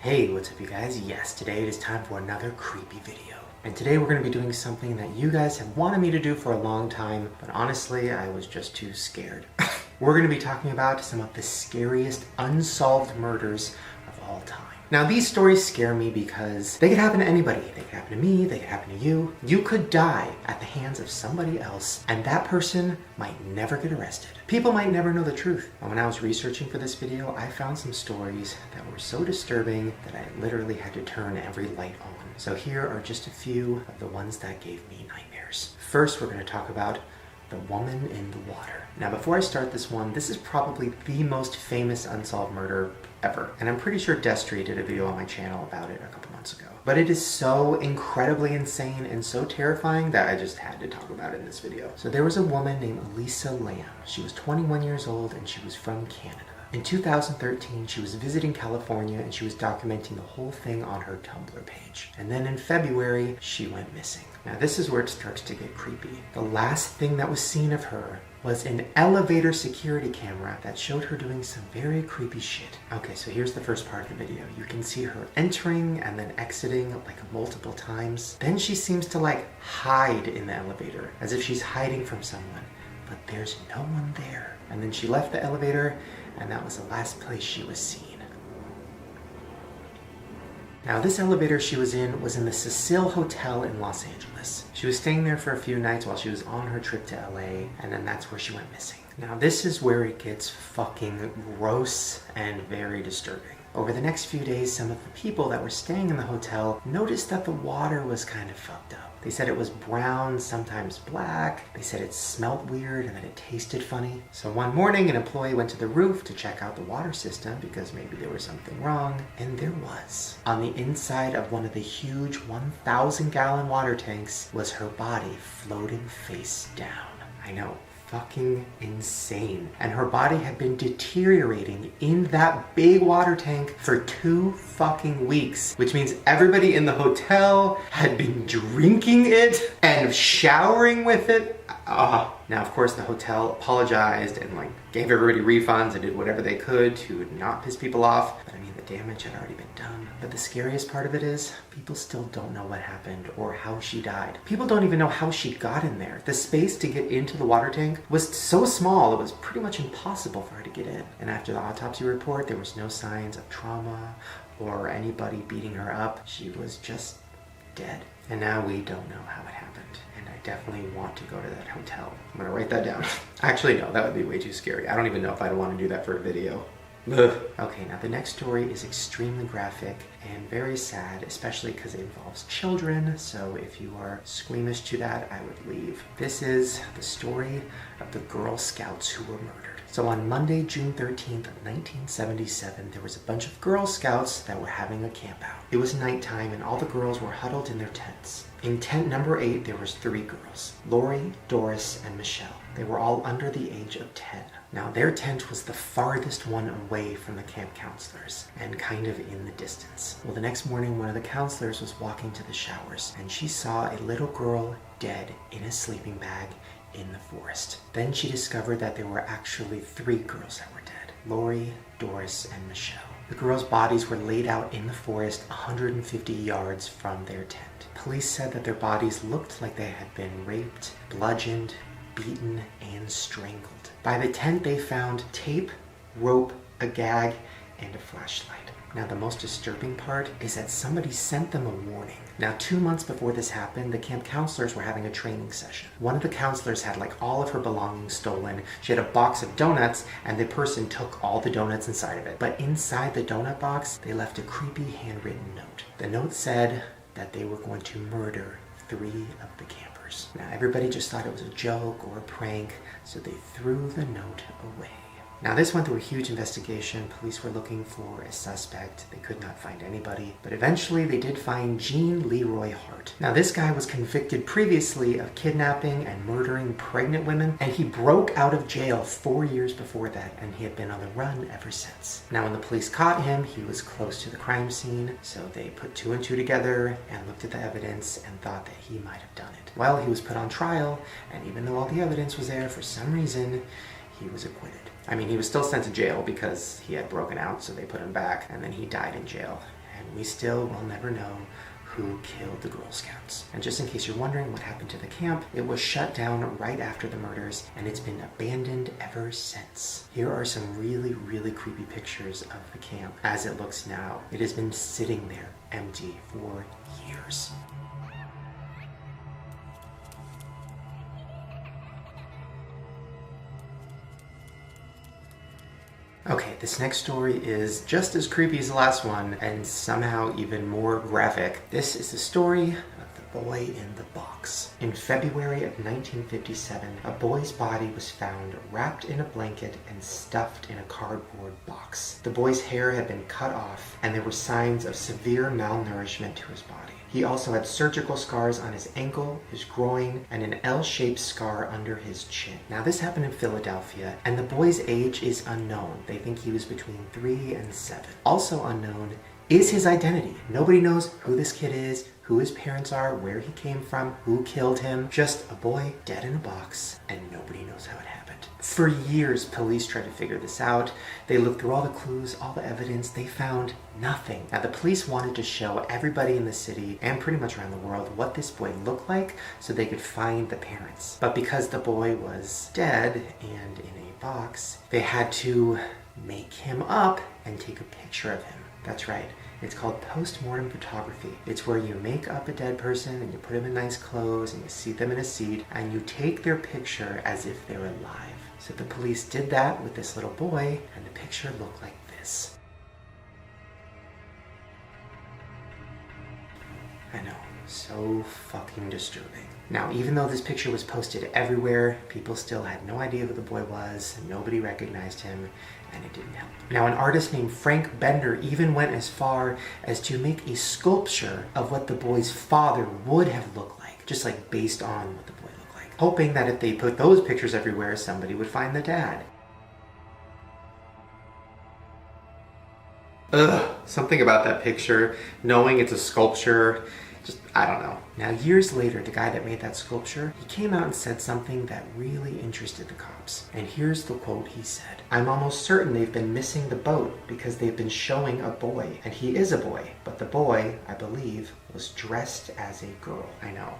Hey, what's up you guys? Yes, today it is time for another creepy video. And today we're going to be doing something that you guys have wanted me to do for a long time, but honestly, I was just too scared. We're going to be talking about some of the scariest unsolved murders of all time. Now, these stories scare me because they could happen to anybody. They could happen to me, they could happen to you. You could die at the hands of somebody else, and that person might never get arrested. People might never know the truth. And when I was researching for this video, I found some stories that were so disturbing that I literally had to turn every light on. So here are just a few of the ones that gave me nightmares. First, we're going to talk about the woman in the water. Now, before I start this one, this is probably the most famous unsolved murder ever. And I'm pretty sure Destry did a video on my channel about it a couple months ago. But it is so incredibly insane and so terrifying that I just had to talk about it in this video. So there was a woman named Elisa Lam. She was 21 years old and she was from Canada. In 2013, she was visiting California and she was documenting the whole thing on her Tumblr page. And then in February, she went missing. Now this is where it starts to get creepy. The last thing that was seen of her was an elevator security camera that showed her doing some very creepy shit. Okay, so here's the first part of the video. You can see her entering and then exiting like multiple times. Then she seems to like hide in the elevator as if she's hiding from someone, but there's no one there. And then she left the elevator and that was the last place she was seen. Now, this elevator she was in the Cecil Hotel in Los Angeles. She was staying there for a few nights while she was on her trip to LA, and then that's where she went missing. Now, this is where it gets fucking gross and very disturbing. Over the next few days, some of the people that were staying in the hotel noticed that the water was kind of fucked up. They said it was brown, sometimes black. They said it smelled weird and that it tasted funny. So one morning, an employee went to the roof to check out the water system because maybe there was something wrong, and there was. On the inside of one of the huge 1,000-gallon water tanks was her body floating face down. I know. Fucking insane. And her body had been deteriorating in that big water tank for 2 fucking weeks, which means everybody in the hotel had been drinking it and showering with it. Now, of course, the hotel apologized and like gave everybody refunds and did whatever they could to not piss people off. But I mean, the damage had already been done. But the scariest part of it is people still don't know what happened or how she died. People don't even know how she got in there. The space to get into the water tank was so small, it was pretty much impossible for her to get in. And after the autopsy report, there was no signs of trauma or anybody beating her up. She was just dead. And now we don't know how it happened. And I definitely want to go to that hotel. I'm gonna write that down. Actually, no, that would be way too scary. I don't even know if I'd want to do that for a video. Ugh. Okay, now the next story is extremely graphic and very sad, especially because it involves children. So if you are squeamish to that, I would leave. This is the story of the Girl Scouts who were murdered. So on Monday, June 13th, 1977, there was a bunch of Girl Scouts that were having a camp out. It was nighttime and all the girls were huddled in their tents. In tent number 8, there was 3 girls, Lori, Doris, and Michelle. They were all under the age of 10. Now, their tent was the farthest one away from the camp counselors and kind of in the distance. Well, the next morning, one of the counselors was walking to the showers and she saw a little girl dead in a sleeping bag in the forest. Then she discovered that there were actually 3 girls that were dead, Lori, Doris, and Michelle. The girls' bodies were laid out in the forest 150 yards from their tent. Police said that their bodies looked like they had been raped, bludgeoned, beaten, and strangled. By the tent, they found tape, rope, a gag, and a flashlight. Now, the most disturbing part is that somebody sent them a warning. Now, 2 months before this happened, the camp counselors were having a training session. One of the counselors had like all of her belongings stolen. She had a box of donuts, and the person took all the donuts inside of it. But inside the donut box, they left a creepy handwritten note. The note said that they were going to murder 3 of the campers. Now, everybody just thought it was a joke or a prank, so they threw the note away. Now, this went through a huge investigation. Police were looking for a suspect. They could not find anybody, but eventually they did find Gene Leroy Hart. Now, this guy was convicted previously of kidnapping and murdering pregnant women, and he broke out of jail 4 years before that, and he had been on the run ever since. Now, when the police caught him, he was close to the crime scene, so they put 2 and 2 together and looked at the evidence and thought that he might have done it. Well, he was put on trial, and even though all the evidence was there, for some reason, he was acquitted. I mean, he was still sent to jail because he had broken out, so they put him back, and then he died in jail. and we still will never know who killed the Girl Scouts. And just in case you're wondering what happened to the camp, it was shut down right after the murders, and it's been abandoned ever since. Here are some really, really creepy pictures of the camp as it looks now. It has been sitting there empty for years. Okay, this next story is just as creepy as the last one, and somehow even more graphic. This is the story of the boy in the box. In February of 1957, a boy's body was found wrapped in a blanket and stuffed in a cardboard box. The boy's hair had been cut off, and there were signs of severe malnourishment to his body. He also had surgical scars on his ankle, his groin, and an L-shaped scar under his chin. Now this happened in Philadelphia, and the boy's age is unknown. They think he was between 3 and 7. Also unknown is his identity. Nobody knows who this kid is, who his parents are, where he came from, who killed him. Just a boy dead in a box, and nobody knows how it happened. For years, police tried to figure this out. They looked through all the clues, all the evidence. They found nothing. Now, the police wanted to show everybody in the city and pretty much around the world what this boy looked like so they could find the parents. But because the boy was dead and in a box, they had to make him up and take a picture of him. That's right. It's called post-mortem photography. It's where you make up a dead person and you put them in nice clothes and you seat them in a seat and you take their picture as if they're alive. So the police did that with this little boy, and the picture looked like this. I know, so fucking disturbing. Now, even though this picture was posted everywhere, people still had no idea who the boy was, nobody recognized him, and it didn't help. Now, an artist named Frank Bender even went as far as to make a sculpture of what the boy's father would have looked like, just like based on what the boy looked like, hoping that if they put those pictures everywhere, somebody would find the dad. Ugh, something about that picture, knowing it's a sculpture, just, I don't know. Now, years later, the guy that made that sculpture, he came out and said something that really interested the cops. And here's the quote he said: "I'm almost certain they've been missing the boat because they've been showing a boy. And he is a boy. But the boy, I believe, was dressed as a girl." I know.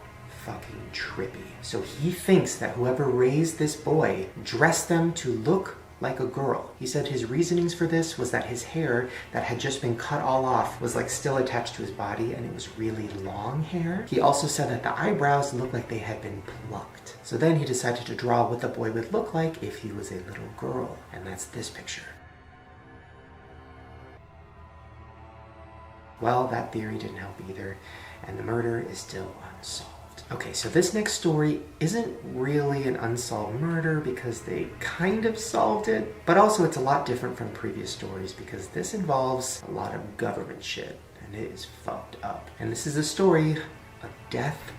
Fucking trippy. So he thinks that whoever raised this boy dressed them to look like a girl. He said his reasonings for this was that his hair that had just been cut all off was like still attached to his body, and it was really long hair. He also said that the eyebrows looked like they had been plucked. So then he decided to draw what the boy would look like if he was a little girl, and that's this picture. Well, that theory didn't help either, and the murder is still unsolved. Okay, so this next story isn't really an unsolved murder because they kind of solved it, but also it's a lot different from previous stories because this involves a lot of government shit, and it is fucked up. And this is a story of death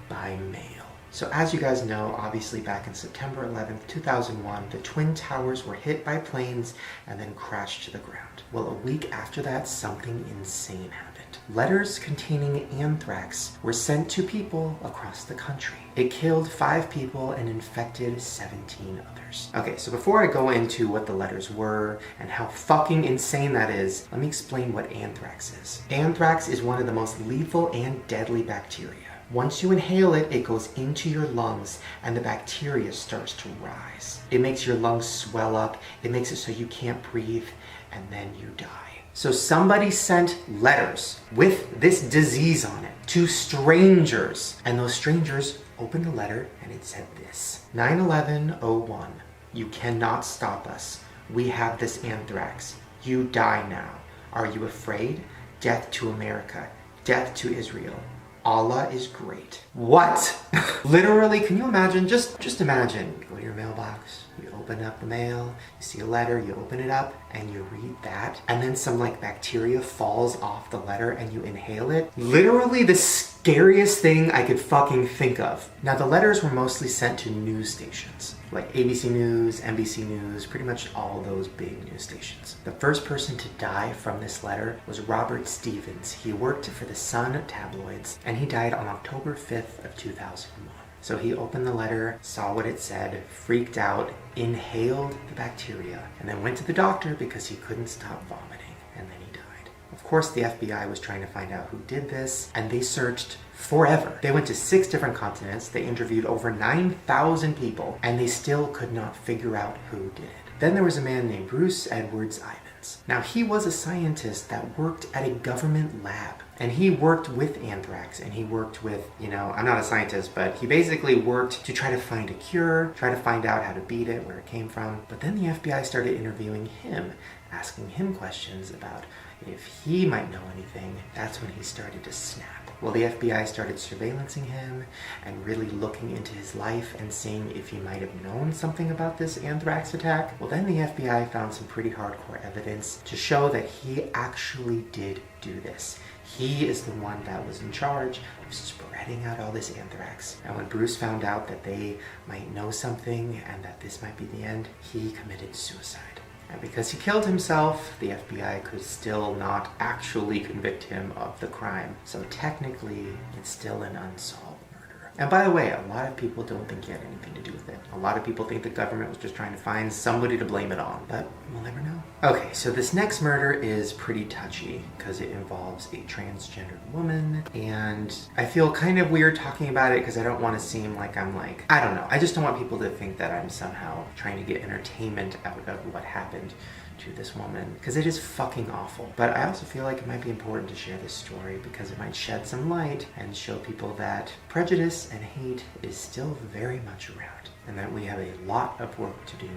by mail. So as you guys know, obviously back in September 11th, 2001, the Twin Towers were hit by planes and then crashed to the ground. Well, a week after that, something insane happened. Letters containing anthrax were sent to people across the country. It killed 5 people and infected 17 others. Okay, so before I go into what the letters were and how fucking insane that is, let me explain what anthrax is. Anthrax is one of the most lethal and deadly bacteria. Once you inhale it, it goes into your lungs and the bacteria starts to rise. It makes your lungs swell up, it makes it so you can't breathe, and then you die. So somebody sent letters with this disease on it to strangers, and those strangers opened the letter and it said this: 9/11/01, you cannot stop us. We have this anthrax. You die now. Are you afraid? Death to America. Death to Israel. Allah is great. What? Literally, can you imagine? Just imagine. You go to your mailbox, you open up the mail, you see a letter, you open it up, and you read that, and then some like bacteria falls off the letter and you inhale it. Literally the scariest thing I could fucking think of. Now, the letters were mostly sent to news stations, like ABC News, NBC News, pretty much all those big news stations. The first person to die from this letter was Robert Stevens. He worked for the Sun tabloids, and he died on October 5th of 2001. So he opened the letter, saw what it said, freaked out, inhaled the bacteria, and then went to the doctor because he couldn't stop vomiting, and then he died. Of course, the FBI was trying to find out who did this, and they searched forever. They went to 6 different continents, they interviewed over 9,000 people, and they still could not figure out who did it. Then there was a man named Bruce Edwards Ivins. Now, he was a scientist that worked at a government lab. And he worked with anthrax, and he worked with, I'm not a scientist, but he basically worked to try to find a cure, try to find out how to beat it, where it came from. But then the FBI started interviewing him, asking him questions about if he might know anything. That's when he started to snap. Well, the FBI started surveillancing him and really looking into his life and seeing if he might have known something about this anthrax attack. Well, then the FBI found some pretty hardcore evidence to show that he actually did do this. He is the one that was in charge of spreading out all this anthrax. And when Bruce found out that they might know something and that this might be the end, he committed suicide. And because he killed himself, the FBI could still not actually convict him of the crime. So technically, it's still an unsolved murder. And by the way, a lot of people don't think he had anything to do with it. A lot of people think the government was just trying to find somebody to blame it on, but we'll never know. Okay, so this next murder is pretty touchy because it involves a transgendered woman, and I feel kind of weird talking about it because I don't want to seem like I don't know. I just don't want people to think that I'm somehow trying to get entertainment out of what happened to this woman, because it is fucking awful. But I also feel like it might be important to share this story because it might shed some light and show people that prejudice and hate is still very much around, and that we have a lot of work to do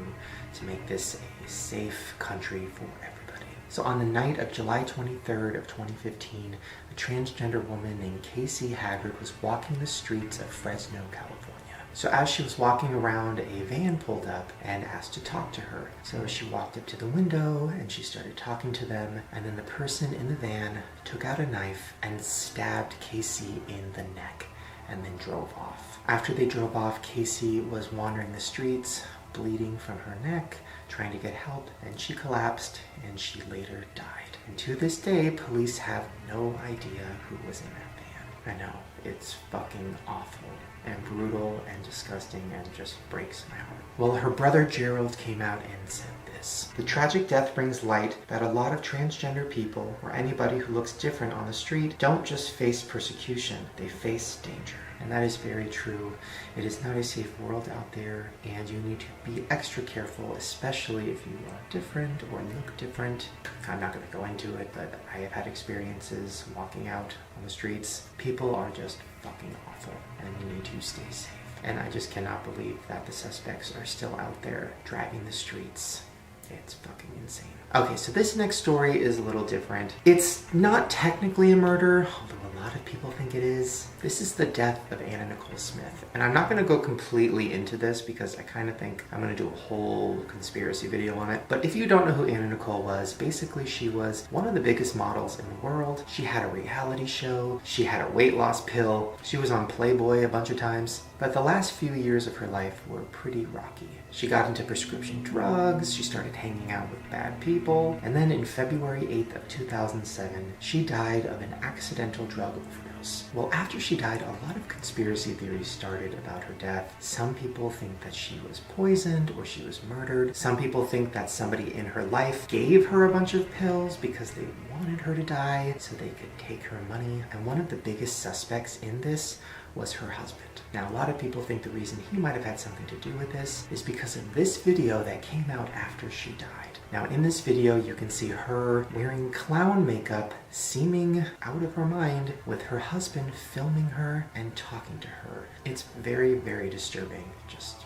to make this a safe country for everybody. So on the night of July 23rd of 2015, a transgender woman named Casey Haggard was walking the streets of Fresno, California. So as she was walking around, a van pulled up and asked to talk to her. So she walked up to the window and she started talking to them, and then the person in the van took out a knife and stabbed Casey in the neck and then drove off. After they drove off, Casey was wandering the streets, bleeding from her neck, trying to get help, and she collapsed and she later died. And to this day, police have no idea who was in that van. I know, it's fucking awful and brutal and disgusting and just breaks my heart. Well, her brother Gerald came out and said this: "The tragic death brings light that a lot of transgender people, or anybody who looks different on the street, don't just face persecution, they face danger." And that is very true. It is not a safe world out there, and you need to be extra careful, especially if you are different or look different. I'm not going to go into it, but I have had experiences walking out on the streets. People are just fucking awful, and you need to stay safe. And I just cannot believe that the suspects are still out there dragging the streets. It's fucking insane. Okay, so this next story is a little different. It's not technically a murder, although a lot of people think it is. This is the death of Anna Nicole Smith. And I'm not going to go completely into this because I kind of think I'm going to do a whole conspiracy video on it. But if you don't know who Anna Nicole was, basically she was one of the biggest models in the world. She had a reality show. She had a weight loss pill. She was on Playboy a bunch of times. But the last few years of her life were pretty rocky. She got into prescription drugs, she started hanging out with bad people, and then in February 8th of 2007, she died of an accidental drug overdose. Well, after she died, a lot of conspiracy theories started about her death. Some people think that she was poisoned or she was murdered. Some people think that somebody in her life gave her a bunch of pills because they wanted her to die so they could take her money. And one of the biggest suspects in this was her husband. Now, a lot of people think the reason he might have had something to do with this is because of this video that came out after she died. Now, in this video, you can see her wearing clown makeup, seeming out of her mind, with her husband filming her and talking to her. It's very, very disturbing. Just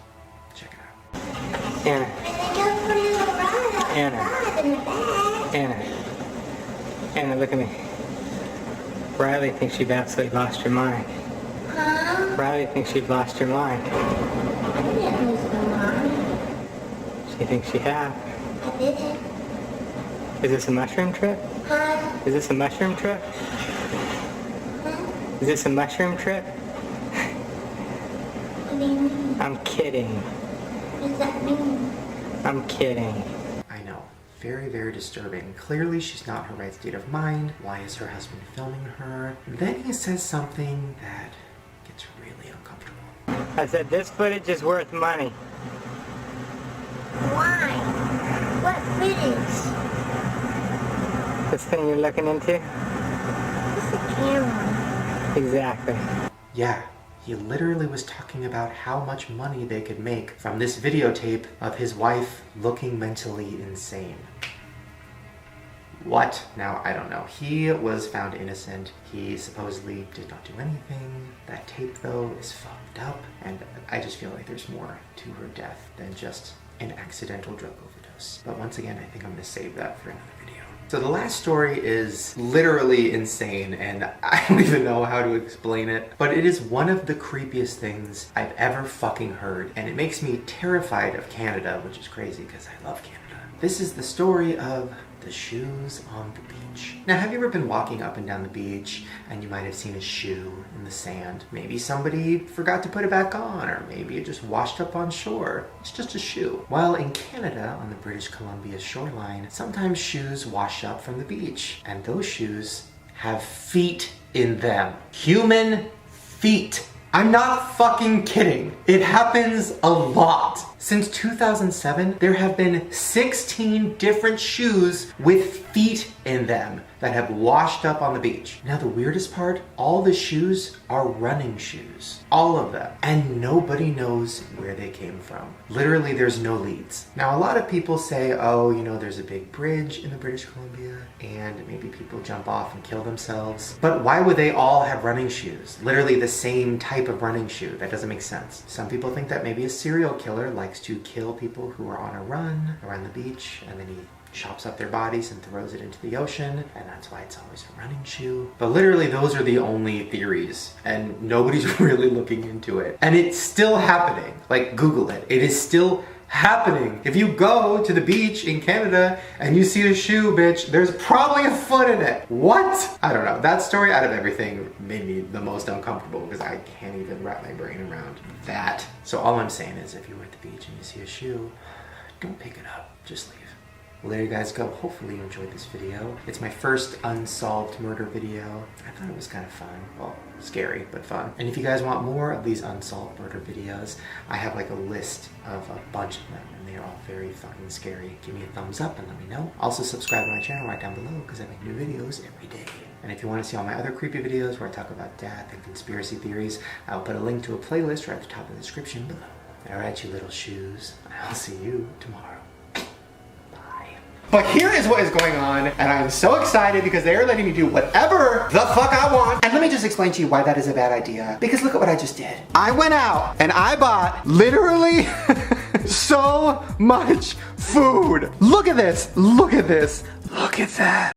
check it out. Anna. Anna, look at me. Riley thinks you've absolutely lost your mind. Huh? Riley thinks you've lost your mind. I didn't lose my mind. She thinks you have. I didn't. Is this a mushroom trip? Huh? Is this a mushroom trip? Huh? Is this a mushroom trip? What do you mean? I'm kidding. What does that mean? I'm kidding. I know. Very, very disturbing. Clearly, she's not in her right state of mind. Why is her husband filming her? Then he says something that gets really uncomfortable. I said this footage is worth money. Why? What footage? This thing you're looking into? It's a camera. Exactly. Yeah, he literally was talking about how much money they could make from this videotape of his wife looking mentally insane. What? Now, I don't know. He was found innocent. He supposedly did not do anything. That tape, though, is fucked up. And I just feel like there's more to her death than just an accidental drug overdose. But once again, I think I'm gonna save that for another video. So the last story is literally insane, and I don't even know how to explain it, but it is one of the creepiest things I've ever fucking heard, and it makes me terrified of Canada, which is crazy because I love Canada. This is the story of the shoes on the beach. Now, have you ever been walking up and down the beach and you might have seen a shoe in the sand? Maybe somebody forgot to put it back on, or maybe it just washed up on shore. It's just a shoe. Well, in Canada, on the British Columbia shoreline, sometimes shoes wash up from the beach, and those shoes have feet in them. Human feet. I'm not fucking kidding. It happens a lot. Since 2007, there have been 16 different shoes with feet in them that have washed up on the beach. Now the weirdest part, all the shoes are running shoes. All of them. And nobody knows where they came from. Literally, there's no leads. Now a lot of people say, oh, you know, there's a big bridge in the British Columbia and maybe people jump off and kill themselves. But why would they all have running shoes? Literally the same type of running shoe. That doesn't make sense. Some people think that maybe a serial killer likes to kill people who are on a run around the beach, and then he chops up their bodies and throws it into the ocean, and that's why it's always a running shoe. But literally those are the only theories, and nobody's really looking into it. And it's still happening. Like, Google it. It is still happening. If you go to the beach in Canada and you see a shoe, bitch, there's probably a foot in it. What? I don't know. That story out of everything made me the most uncomfortable because I can't even wrap my brain around that. So all I'm saying is, if you're at the beach and you see a shoe, don't pick it up. Just leave. Well, there you guys go. Hopefully you enjoyed this video. It's my first unsolved murder video. I thought it was kind of fun. Well, scary, but fun. And if you guys want more of these unsolved murder videos, I have like a list of a bunch of them, and they're all very fucking scary. Give me a thumbs up and let me know. Also subscribe to my channel right down below because I make new videos every day. And if you want to see all my other creepy videos where I talk about death and conspiracy theories, I'll put a link to a playlist right at the top of the description below. Alright, you little shoes. I'll see you tomorrow. But here is what is going on, and I'm so excited because they are letting me do whatever the fuck I want. And let me just explain to you why that is a bad idea. Because look at what I just did. I went out and I bought literally so much food. Look at this. Look at this. Look at that.